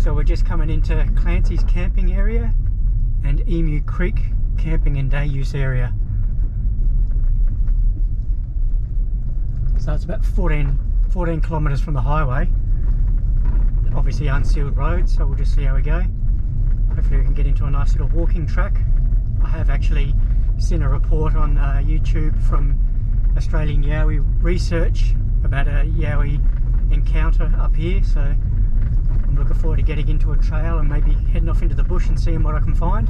So we're just coming into Clancy's camping area and Emu Creek camping and day use area. So it's about 14 kilometres from the highway. Obviously unsealed road, so we'll just see how we go. Hopefully we can get into a nice little walking track. I have actually seen a report on YouTube from Australian Yowie research about a Yowie encounter up here, so I'm looking forward to getting into a trail and maybe heading off into the bush and seeing what I can find.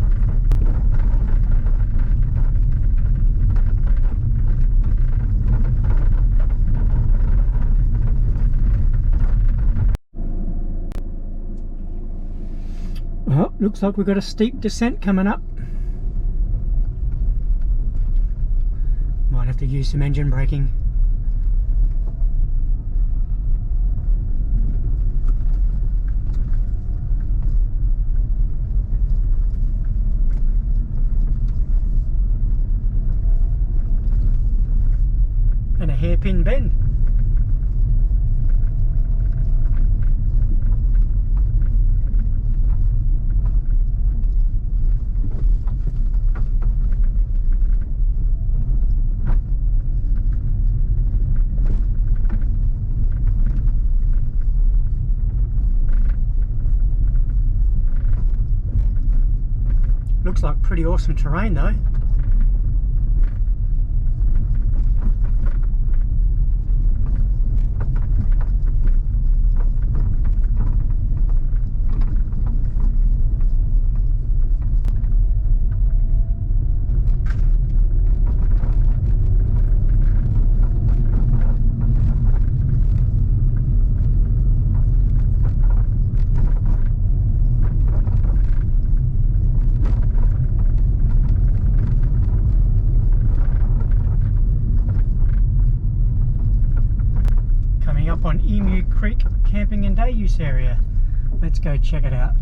Oh, looks like we've got a steep descent coming up. Might have to use some engine braking. And a hairpin bend. Looks like pretty awesome terrain though. Up on Emu Creek camping and day use area. Let's go check it out.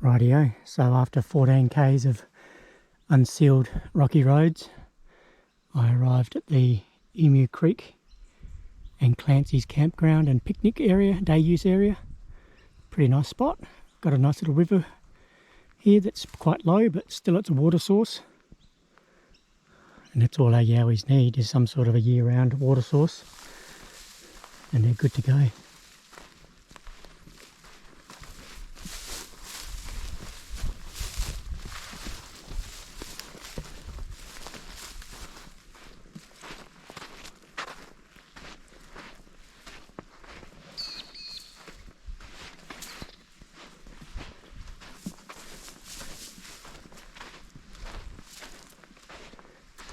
Rightio, so after 14 k's of unsealed rocky roads, I arrived at the Emu Creek and Clancy's campground and picnic area, day use area. Pretty nice spot. Got a nice little river here that's quite low, but still it's a water source. And that's all our Yowies need, is some sort of a year-round water source. And they're good to go.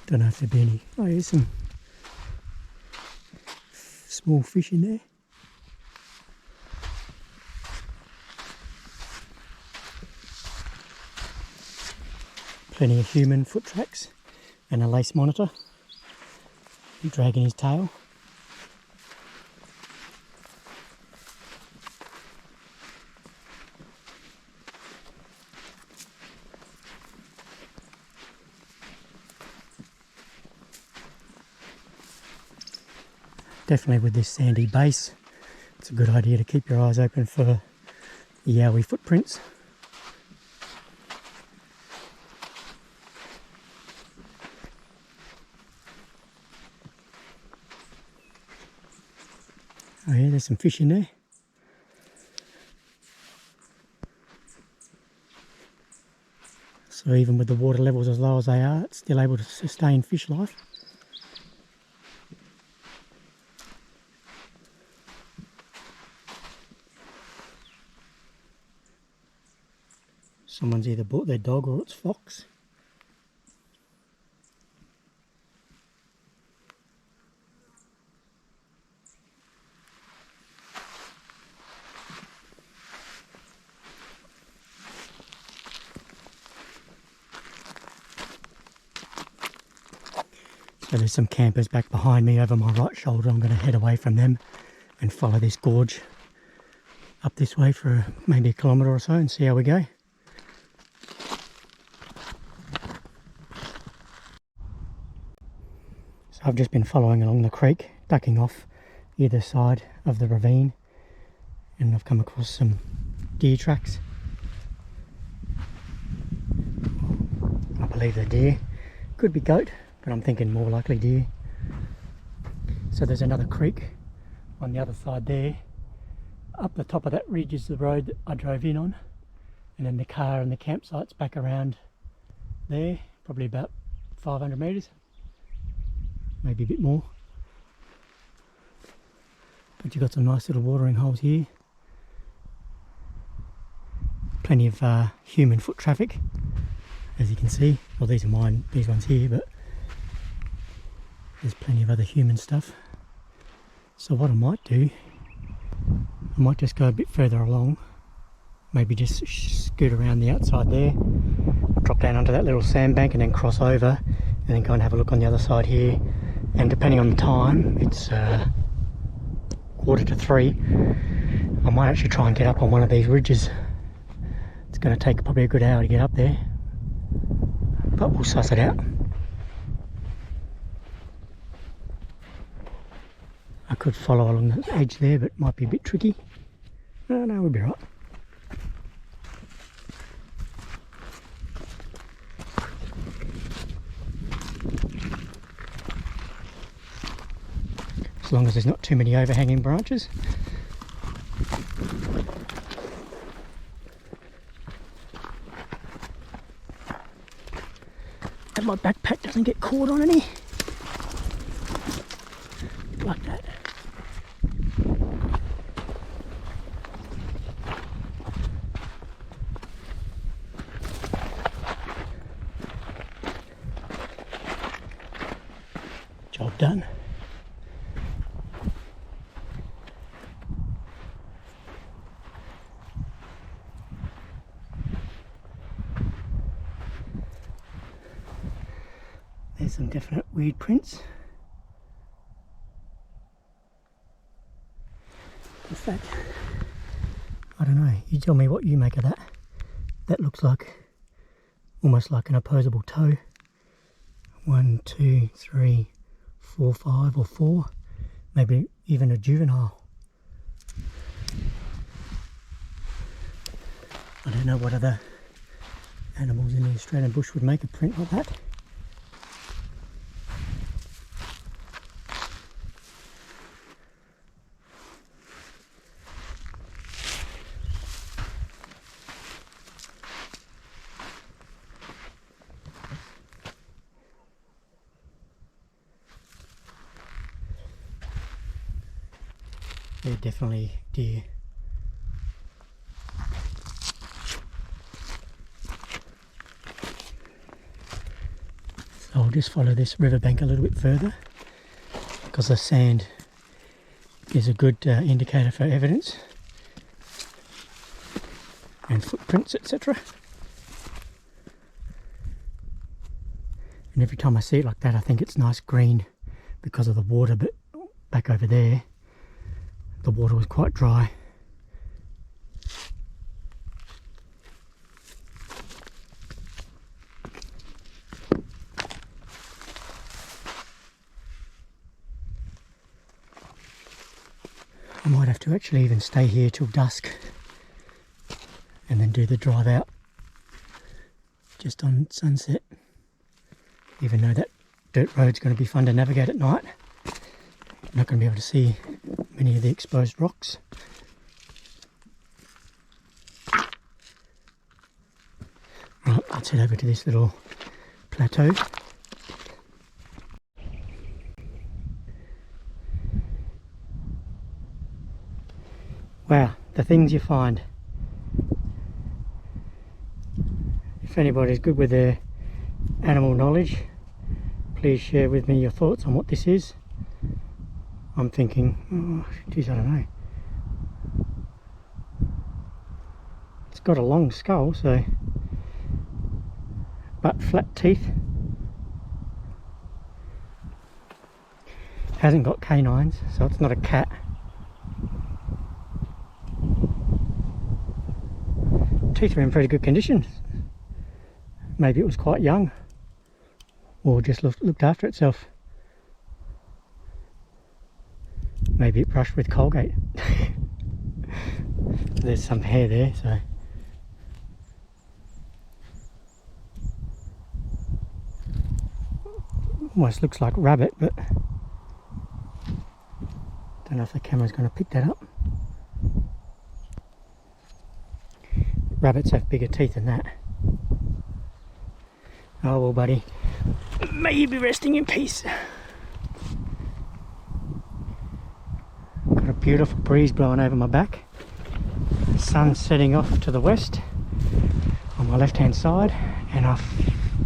Don't know if there'll be any. Oh, there's some small fish in there. Plenty of human foot tracks and a lace monitor dragging his tail. Definitely with this sandy base, it's a good idea to keep your eyes open for Yowie footprints. Oh yeah, there's some fish in there. So even with the water levels as low as they are, it's still able to sustain fish life. Someone's either bought their dog or it's fox. So there's some campers back behind me over my right shoulder. I'm going to head away from them and follow this gorge up this way for maybe a kilometre or so and see how we go. So I've just been following along the creek, ducking off either side of the ravine, and I've come across some deer tracks. I believe they're deer. Could be goat, but I'm thinking more likely deer. So there's another creek on the other side there. Up the top of that ridge is the road that I drove in on, and then the car and the campsite's back around there, probably about 500 metres, maybe a bit more. But you've got some nice little watering holes here. Plenty of human foot traffic, as you can see. Well, these are mine, these ones here, but there's plenty of other human stuff. So what I might do, I might just go a bit further along, maybe just scoot around the outside there, drop down onto that little sandbank and then cross over, and then go and have a look on the other side here. And depending on the time, it's 2:45, I might actually try and get up on one of these ridges. It's going to take probably a good hour to get up there, but we'll suss it out. I could follow along the edge there, but it might be a bit tricky. No, we'll be right. As long as there's not too many overhanging branches. And my backpack doesn't get caught on any. Like that. Job done. There's some definite weird prints. In fact, I don't know, you tell me what you make of that. That looks like almost like an opposable toe. 1, 2, 3, 4, 5 or 4, maybe even a juvenile. I don't know what other animals in the Australian bush would make a print like that. They're definitely deer. So I'll just follow this riverbank a little bit further, because the sand is a good indicator for evidence and footprints, etc. And every time I see it like that, I think it's nice green because of the water, but back over there the water was quite dry. I might have to actually even stay here till dusk and then do the drive out just on sunset, even though that dirt road's going to be fun to navigate at night. I'm not going to be able to see many of the exposed rocks. Right, let's head over to this little plateau. Wow, the things you find. If anybody's good with their animal knowledge, please share with me your thoughts on what this is. I'm thinking, oh, geez, I don't know. It's got a long skull, so, but flat teeth. Hasn't got canines, so it's not a cat. Teeth are in pretty good condition. Maybe it was quite young, or just looked after itself. Maybe it brushed with Colgate. There's some hair there, so almost looks like rabbit, but don't know if the camera's going to pick that up. Rabbits have bigger teeth than that. Oh well, buddy, may you be resting in peace. Got a beautiful breeze blowing over my back. Sun's setting off to the west on my left hand side, and I've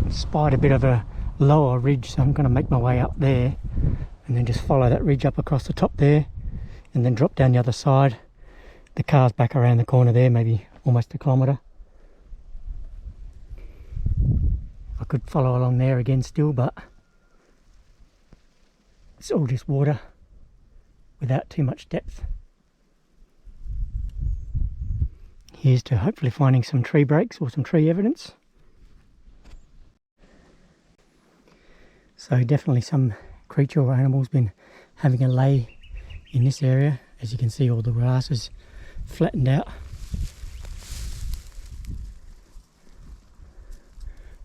spied a bit of a lower ridge, so I'm going to make my way up there and then just follow that ridge up across the top there and then drop down the other side. The car's back around the corner there, maybe almost a kilometre. I could follow along there again still, but it's all just water without too much depth. Here's to hopefully finding some tree breaks or some tree evidence. So definitely some creature or animal's been having a lay in this area. As you can see, all the grass is flattened out.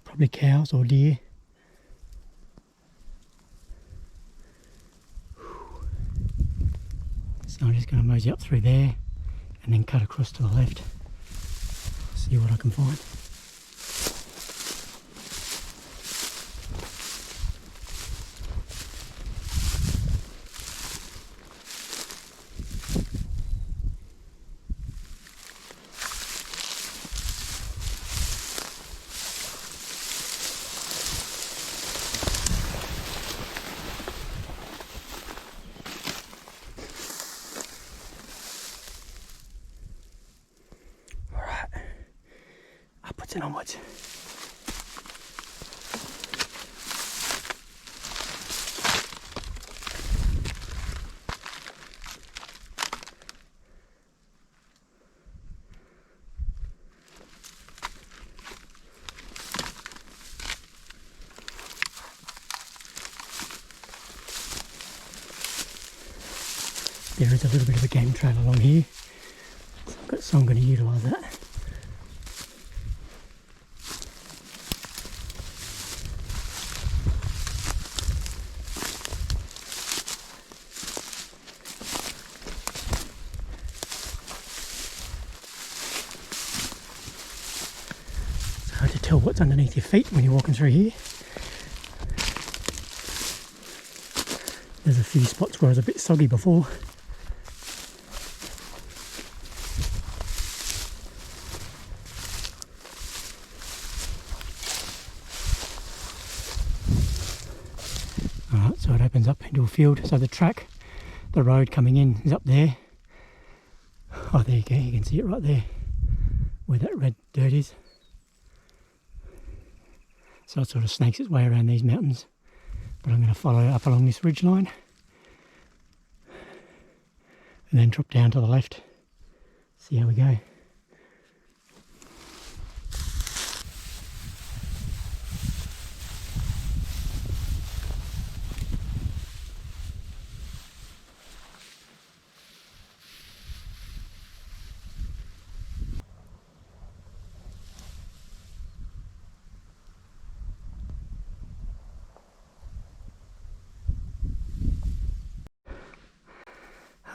Probably cows or deer. So I'm just going to mosey up through there and then cut across to the left. See what I can find. Upwards and onwards. There is a little bit of a game trail along here, so I'm going to utilise that. Hard to tell what's underneath your feet when you're walking through here. There's a few spots where it was a bit soggy before. Alright, so it opens up into a field. So the road coming in is up there. Oh, there you go, you can see it right there, where that red dirt is. So it sort of snakes its way around these mountains, but I'm going to follow it up along this ridge line and then drop down to the left. See how we go.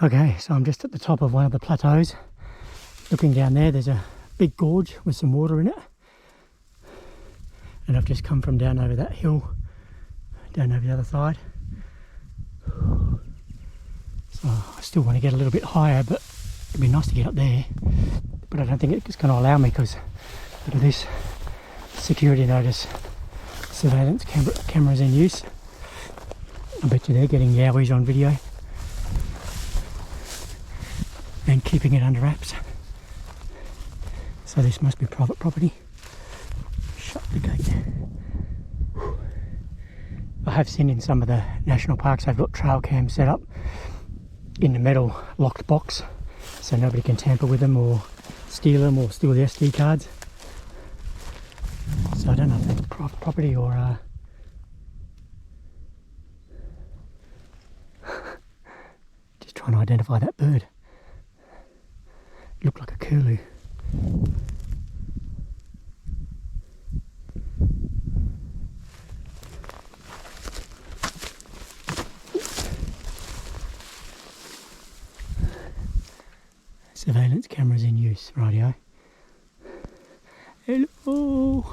Okay, so I'm just at the top of one of the plateaus. Looking down there, there's a big gorge with some water in it. And I've just come from down over that hill, down over the other side. So I still want to get a little bit higher, but it'd be nice to get up there. But I don't think it's going to allow me because look at this security notice. Surveillance cameras in use. I bet you they're getting Yowies on video and keeping it under wraps. So this must be private property. Shut the gate. Oh, have seen in some of the national parks they've got trail cams set up in the metal locked box so nobody can tamper with them or steal them or steal the SD cards. So I don't know if that's private property or just trying to identify that bird. It looked like a curlew. Surveillance cameras in use, rightio. Hello,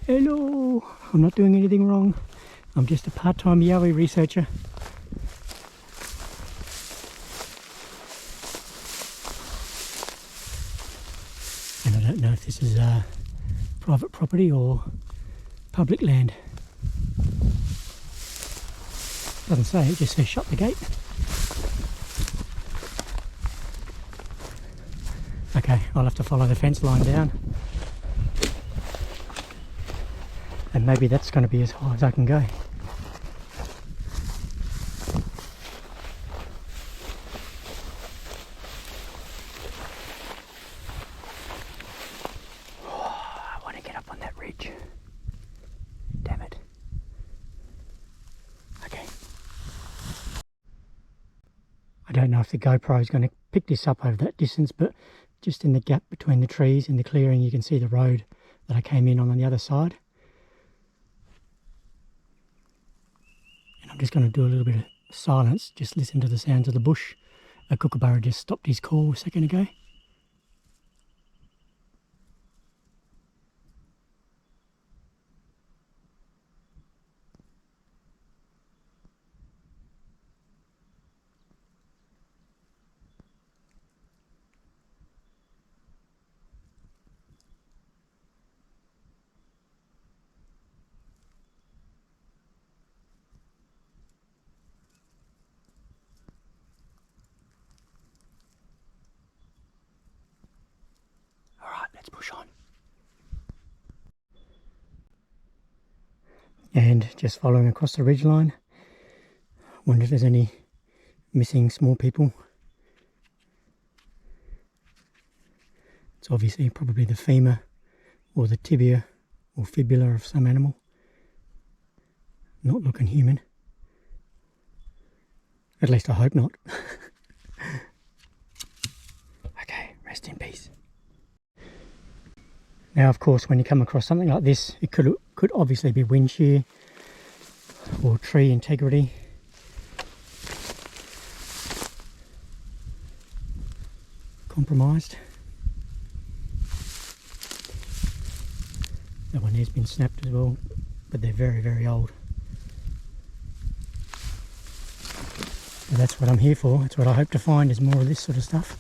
hello. I'm not doing anything wrong. I'm just a part-time Yowie researcher. And I don't know if this is private property or public land. Doesn't say, it just says shut the gate. Okay, I'll have to follow the fence line down. And maybe that's going to be as high as I can go. Oh, I want to get up on that ridge. Damn it. Okay. I don't know if the GoPro is going to pick this up over that distance, but just in the gap between the trees and the clearing you can see the road that I came in on the other side. And I'm just going to do a little bit of silence, just listen to the sounds of the bush. A kookaburra just stopped his call a second ago. Let's push on. And just following across the ridgeline, wonder if there's any missing small people. It's obviously probably the femur or the tibia or fibula of some animal. Not looking human. At least I hope not. Okay, rest in peace. Now, of course, when you come across something like this, it could obviously be wind shear or tree integrity. Compromised. That one there's been snapped as well, but they're very, very old. But that's what I'm here for. That's what I hope to find, is more of this sort of stuff.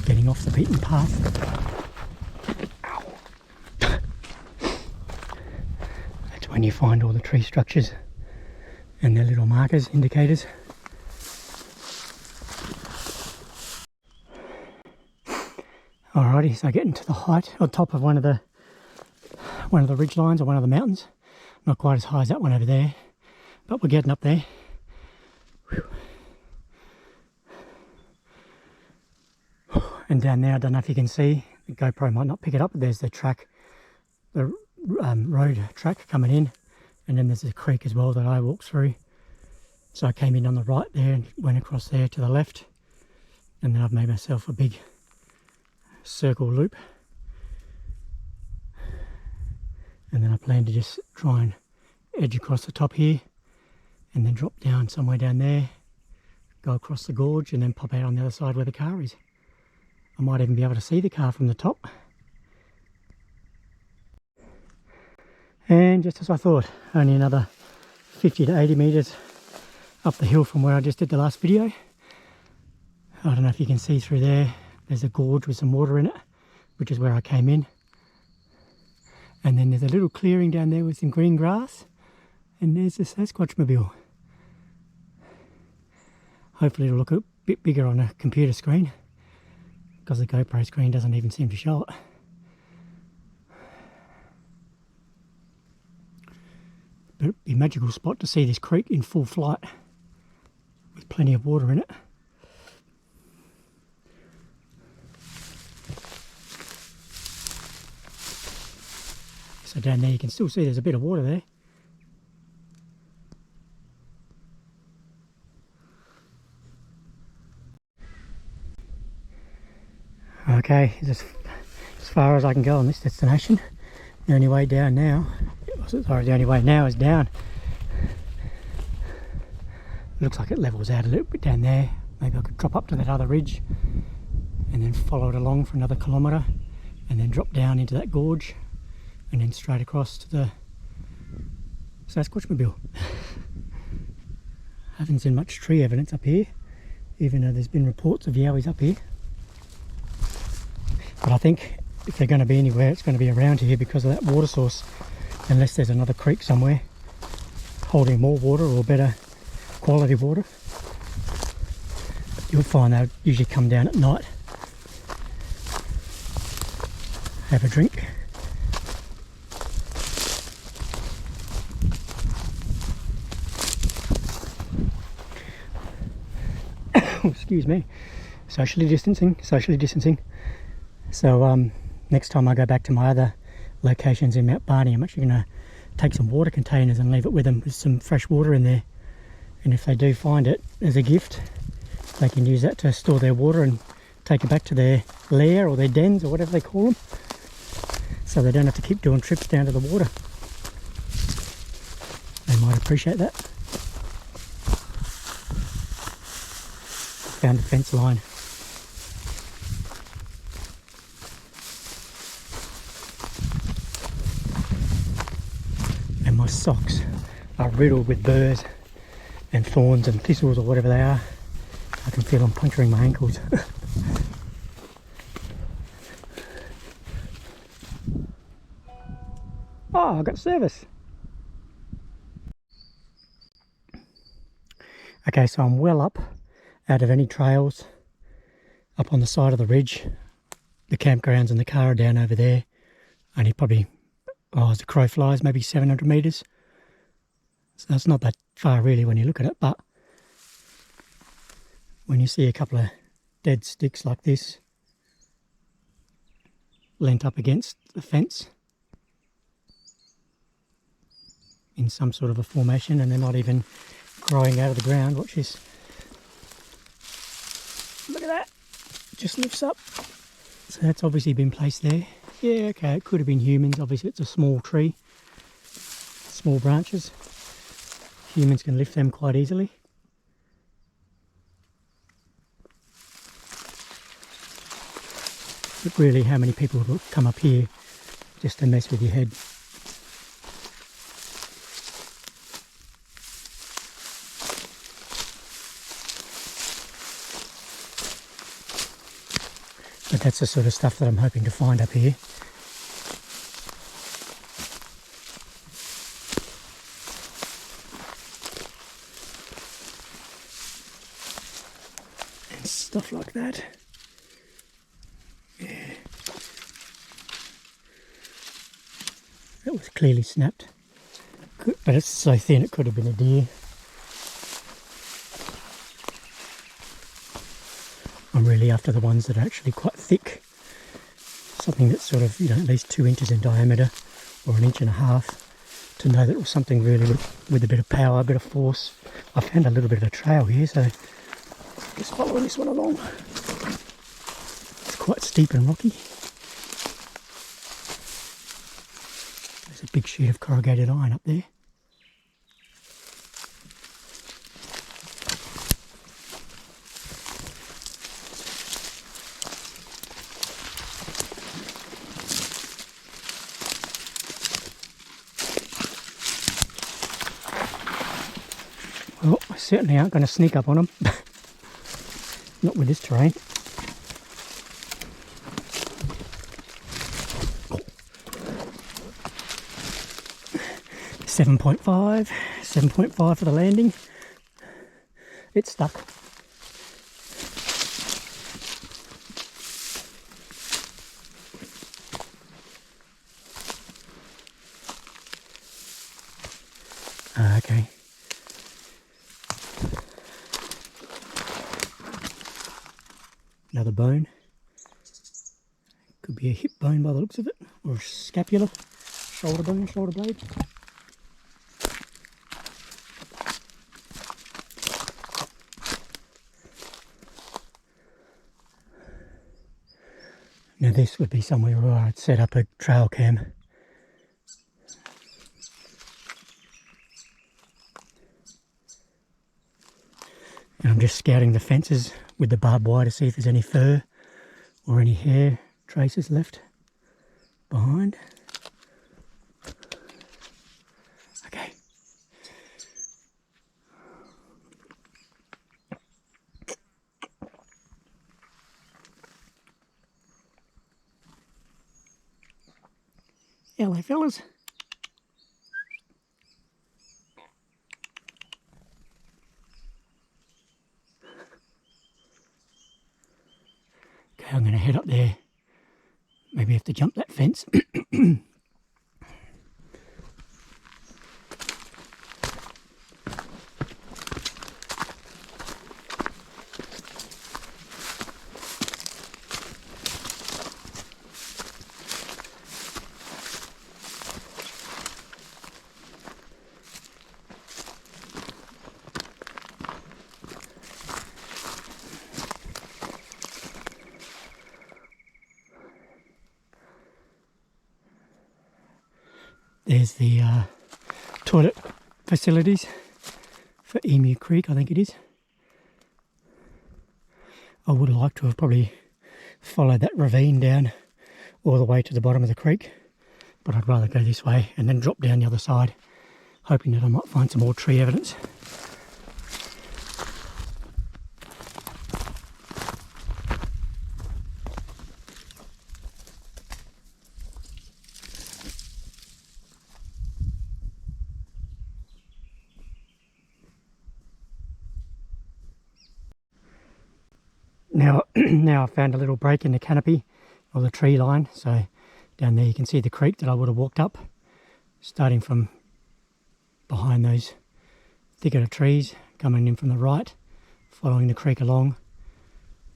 Getting off the beaten path. Ow. That's when you find all the tree structures and their little markers, indicators. Alrighty, so getting to the height on top of one of the ridge lines or one of the mountains. Not quite as high as that one over there, but we're getting up there. Whew. And down there, I don't know if you can see, the GoPro might not pick it up, but there's the track, the road track coming in, and then there's a creek as well that I walked through. So I came in on the right there and went across there to the left, and then I've made myself a big circle loop, and then I plan to just try and edge across the top here and then drop down somewhere down there, go across the gorge and then pop out on the other side where the car is. I might even be able to see the car from the top. And just as I thought, only another 50 to 80 metres up the hill from where I just did the last video. I don't know if you can see through there. There's a gorge with some water in it, which is where I came in. And then there's a little clearing down there with some green grass. And there's the Sasquatch mobile. Hopefully it'll look a bit bigger on a computer screen. because the GoPro screen doesn't even seem to show it. But it'd be a magical spot to see this creek in full flight with plenty of water in it. So down there you can still see there's a bit of water there. Okay, as far as I can go on this destination. The only way down now, sorry, the only way now is down. Looks like it levels out a little bit down there. Maybe I could drop up to that other ridge and then follow it along for another kilometre and then drop down into that gorge and then straight across to the Sasquatch-mobile. Haven't seen much tree evidence up here, even though there's been reports of yowies up here. But I think if they're going to be anywhere, it's going to be around here because of that water source, unless there's another creek somewhere holding more water or better quality water. You'll find they'll usually come down at night, have a drink. Excuse me. Socially distancing. So next time I go back to my other locations in Mount Barney, I'm actually going to take some water containers and leave it with them with some fresh water in there. And if they do find it as a gift, they can use that to store their water and take it back to their lair or their dens or whatever they call them, so they don't have to keep doing trips down to the water. They might appreciate that. Found the fence line. And my socks are riddled with burrs and thorns and thistles or whatever they are. I can feel them puncturing my ankles. Oh, I got service. Okay, so I'm well up out of any trails, up on the side of the ridge. The campgrounds and the car are down over there. Only probably, as the crow flies, maybe 700 metres. So that's not that far really when you look at it, but when you see a couple of dead sticks like this leant up against the fence in some sort of a formation, and they're not even growing out of the ground, watch this. Look at that, it just lifts up. So that's obviously been placed there. Yeah, okay, it could have been humans. Obviously it's a small tree, small branches. Humans can lift them quite easily. But really, how many people will come up here just to mess with your head? But that's the sort of stuff that I'm hoping to find up here. And stuff like that. Yeah. That was clearly snapped. But it's so thin it could have been a deer. I'm really after the ones that are actually quite thick. Something that's sort of, at least 2 inches in diameter or 1.5 inches, to know that it was something really with a bit of power, a bit of force. I found a little bit of a trail here, so just following this one along. It's quite steep and rocky. There's a big sheet of corrugated iron up there. Well, I certainly aren't going to sneak up on them. Not with this terrain. $7.5 for the landing. It's stuck. Another bone. Could be a hip bone by the looks of it, or a scapula, shoulder bone, shoulder blade. Now this would be somewhere where I'd set up a trail cam. And I'm just scouting the fences with the barbed wire to see if there's any fur or any hair traces left behind. Okay. Hello, fellas. Okay, I'm going to head up there. Maybe have to jump that fence. There's the toilet facilities for Emu Creek, I think it is. I would like to have probably followed that ravine down all the way to the bottom of the creek, but I'd rather go this way and then drop down the other side, hoping that I might find some more tree evidence. Now I've found a little break in the canopy or the tree line, so down there you can see the creek that I would have walked up, starting from behind those thicket of trees, coming in from the right, following the creek along,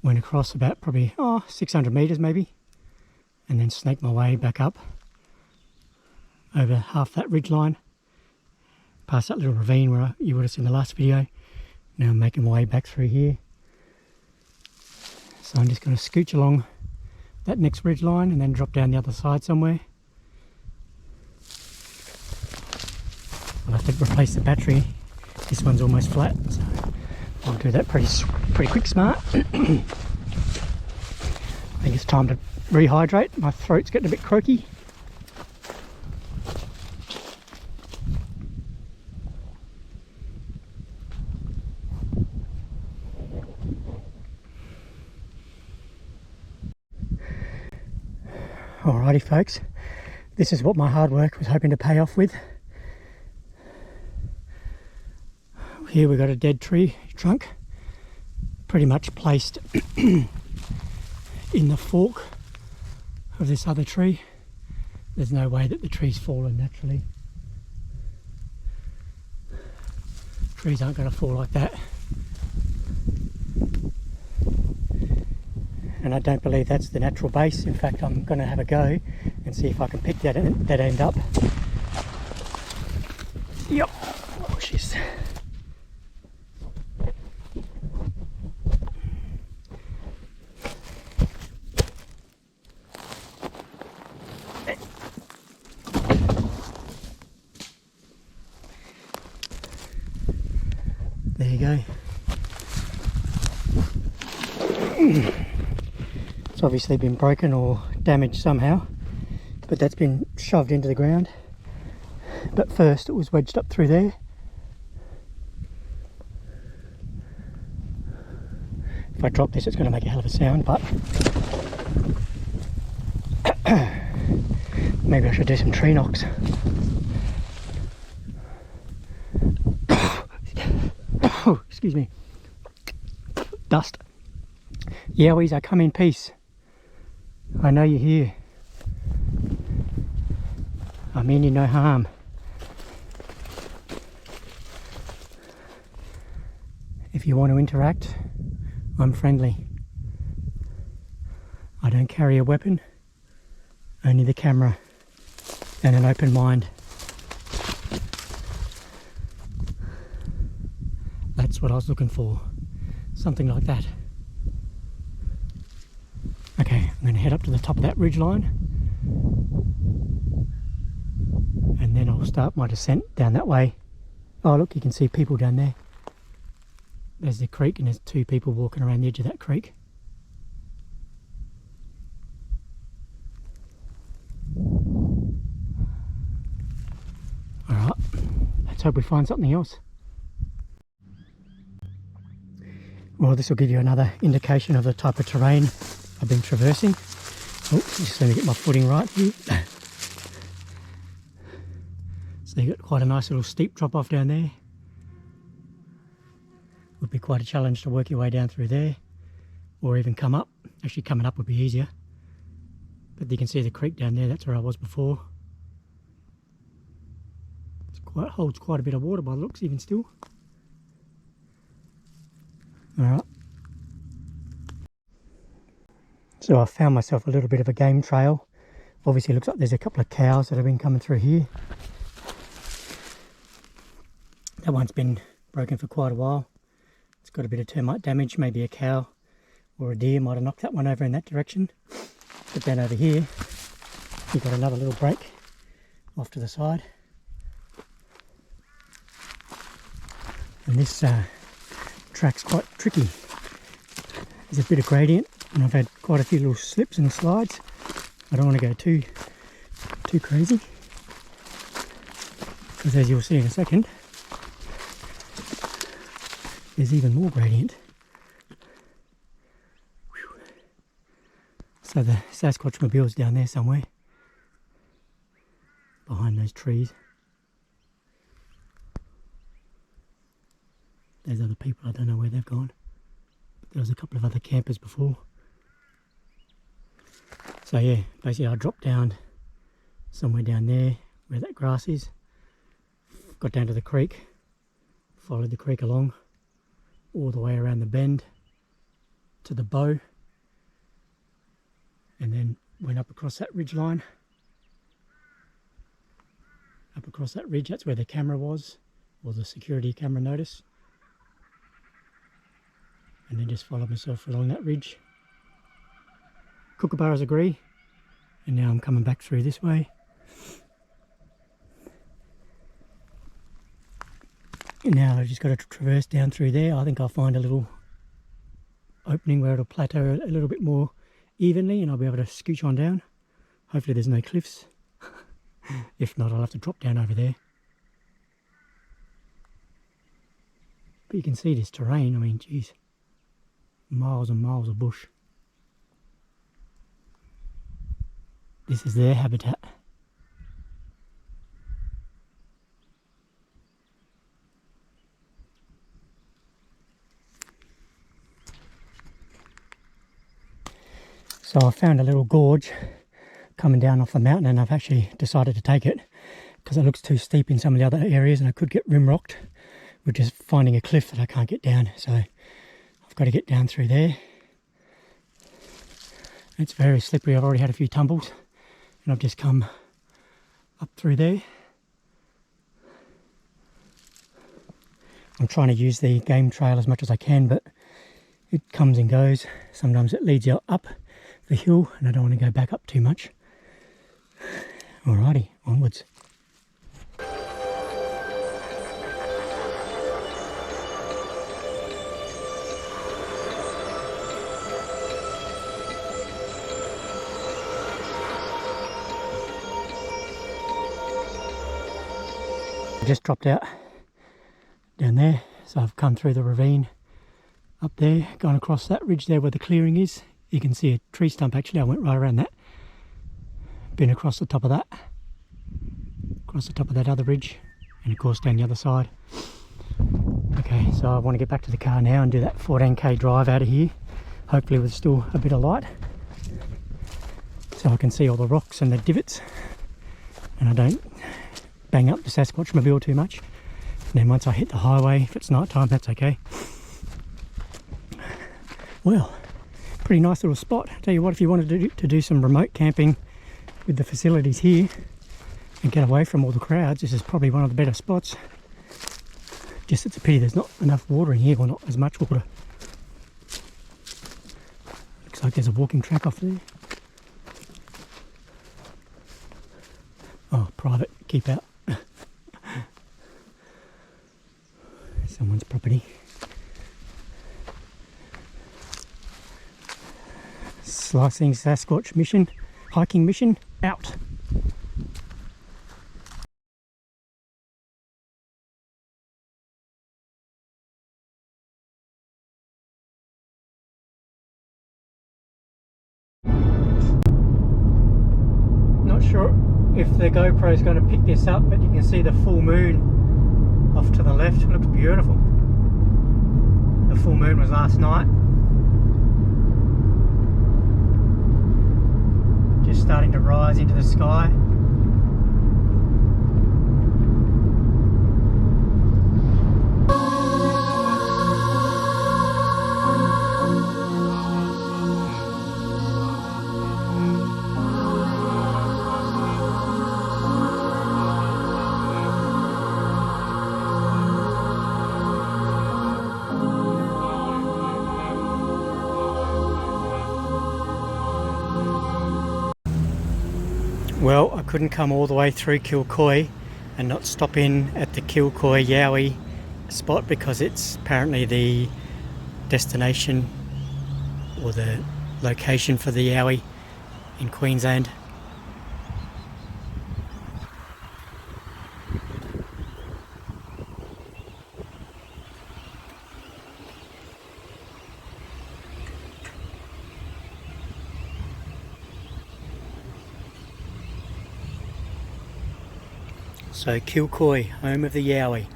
went across about probably 600 metres maybe, and then snaked my way back up over half that ridge line, past that little ravine where you would have seen the last video. Now I'm making my way back through here. So I'm just going to scooch along that next ridge line and then drop down the other side somewhere. I'll have to replace the battery. This one's almost flat, so I'll do that pretty quick smart. I think it's time to rehydrate. My throat's getting a bit croaky. Alrighty folks, this is what my hard work was hoping to pay off with. Here we've got a dead tree trunk, pretty much placed in the fork of this other tree. There's no way that the tree's fallen naturally. Trees aren't going to fall like that. And I don't believe that's the natural base. In fact, I'm going to have a go and see if I can pick that end up. Yep. Oh, jeez. There you go. It's obviously been broken or damaged somehow, but that's been shoved into the ground. But first it was wedged up through there. If I drop this, it's going to make a hell of a sound, but maybe I should do some tree knocks. Oh, excuse me. Dust. Yowies, I come in peace. I know you're here. I mean you no harm. If you want to interact, I'm friendly. I don't carry a weapon, only the camera and an open mind. That's what I was looking for, something like that. Okay, I'm going to head up to the top of that ridge line and then I'll start my descent down that way. Oh look, you can see people down there. There's the creek and there's two people walking around the edge of that creek. Alright, let's hope we find something else. Well, this will give you another indication of the type of terrain I've been traversing. Oh, just let me get my footing right here. So you've got quite a nice little steep drop off down there. Would be quite a challenge to work your way down through there, or even come up. Actually coming up would be easier. But you can see the creek down there, that's where I was before. It holds quite a bit of water by the looks, even still. Alright. So I found myself a little bit of a game trail. Obviously it looks like there's a couple of cows that have been coming through here. That one's been broken for quite a while. It's got a bit of termite damage, maybe a cow or a deer might have knocked that one over in that direction. But then over here, you've got another little break off to the side. And this track's quite tricky. There's a bit of gradient and I've had quite a few little slips and slides. I don't want to go too crazy, because as you'll see in a second, there's even more gradient. Whew. So the Sasquatch mobile's down there somewhere, behind those trees. There's other people, I don't know where they've gone. But there was a couple of other campers before. So yeah, basically I dropped down somewhere down there where that grass is. Got down to the creek, followed the creek along all the way around the bend to the bow, and then went up across that ridge line. Up across that ridge, that's where the camera was, or the security camera notice. And then just followed myself along that ridge. Kookaburras agree, and now I'm coming back through this way. And now I've just got to traverse down through there. I think I'll find a little opening where it'll plateau a little bit more evenly and I'll be able to scooch on down. Hopefully there's no cliffs. If not, I'll have to drop down over there. But you can see this terrain, I mean, geez, miles and miles of bush. This is their habitat. So I found a little gorge coming down off the mountain, and I've actually decided to take it because it looks too steep in some of the other areas and I could get rim-rocked with just finding a cliff that I can't get down. So I've got to get down through there. It's very slippery. I've already had a few tumbles and I've just come up through there. I'm trying to use the game trail as much as I can, but it comes and goes. Sometimes it leads you up the hill and I don't want to go back up too much. Alrighty, onwards. Just dropped out down there, so I've come through the ravine up there, gone across that ridge there where the clearing is. You can see a tree stump actually. I went right around that, been across the top of that, across the top of that other ridge, and of course down the other side. Okay, so I want to get back to the car now and do that 14k drive out of here, hopefully with still a bit of light, so I can see all the rocks and the divots and I don't bang up the Sasquatch mobile too much. And then once I hit the highway, if it's night time, that's okay. Well, pretty nice little spot. Tell you what, if you wanted to do some remote camping with the facilities here and get away from all the crowds, this is probably one of the better spots. Just it's a pity there's not enough water in here, or not as much water. Looks like there's a walking track off there. Oh, private, keep out. Someone's property. Slicing Sasquatch mission, hiking mission, out. Not sure if the GoPro is going to pick this up, but you can see the full moon off to the left. It looks beautiful. The full moon was last night. Just starting to rise into the sky. Well, I couldn't come all the way through Kilcoy and not stop in at the Kilcoy Yowie spot, because it's apparently the destination or the location for the Yowie in Queensland. So Kilcoy, home of the Yowie.